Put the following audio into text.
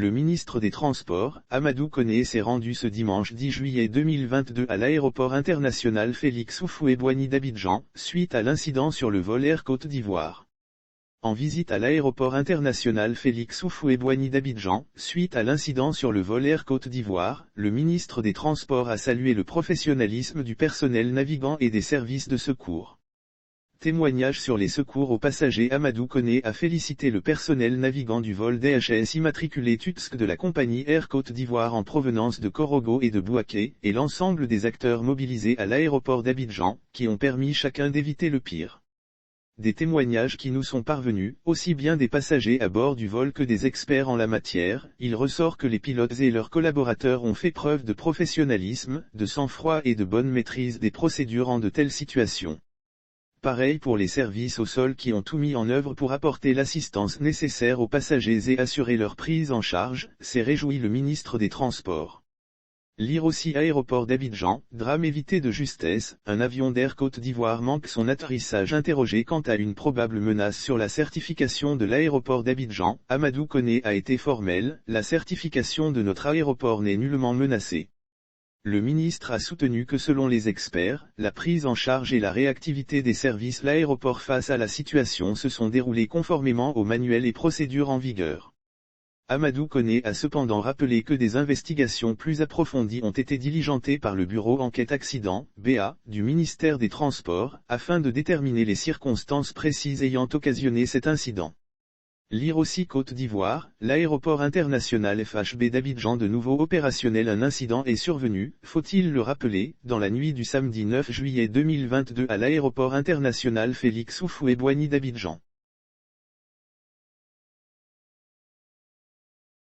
Le ministre des Transports, Amadou Koné s'est rendu ce dimanche 10 juillet 2022 à l'aéroport international Félix Houphouët-Boigny d'Abidjan, suite à l'incident sur le vol Air Côte d'Ivoire. En visite à l'aéroport international Félix Houphouët-Boigny d'Abidjan, suite à l'incident sur le vol Air Côte d'Ivoire, le ministre des Transports a salué le professionnalisme du personnel navigant et des services de secours. Témoignage sur les secours aux passagers. Amadou Koné a félicité le personnel navigant du vol DHS immatriculé Tutsk de la compagnie Air Côte d'Ivoire en provenance de Korogo et de Bouaké, et l'ensemble des acteurs mobilisés à l'aéroport d'Abidjan, qui ont permis chacun d'éviter le pire. Des témoignages qui nous sont parvenus, aussi bien des passagers à bord du vol que des experts en la matière, il ressort que les pilotes et leurs collaborateurs ont fait preuve de professionnalisme, de sang-froid et de bonne maîtrise des procédures en de telles situations. Pareil pour les services au sol qui ont tout mis en œuvre pour apporter l'assistance nécessaire aux passagers et assurer leur prise en charge, s'est réjoui le ministre des Transports. Lire aussi aéroport d'Abidjan, drame évité de justesse, un avion d'Air Côte d'Ivoire manque son atterrissage. Interrogé quant à une probable menace sur la certification de l'aéroport d'Abidjan, Amadou Koné a été formel, la certification de notre aéroport n'est nullement menacée. Le ministre a soutenu que selon les experts, la prise en charge et la réactivité des services l'aéroport face à la situation se sont déroulées conformément aux manuels et procédures en vigueur. Amadou Koné a cependant rappelé que des investigations plus approfondies ont été diligentées par le Bureau Enquête Accident, BA, du ministère des Transports, afin de déterminer les circonstances précises ayant occasionné cet incident. Lire aussi Côte d'Ivoire, l'aéroport international FHB d'Abidjan de nouveau opérationnel. Un incident est survenu, faut-il le rappeler, dans la nuit du samedi 9 juillet 2022 à l'aéroport international Félix Houphouët-Boigny d'Abidjan.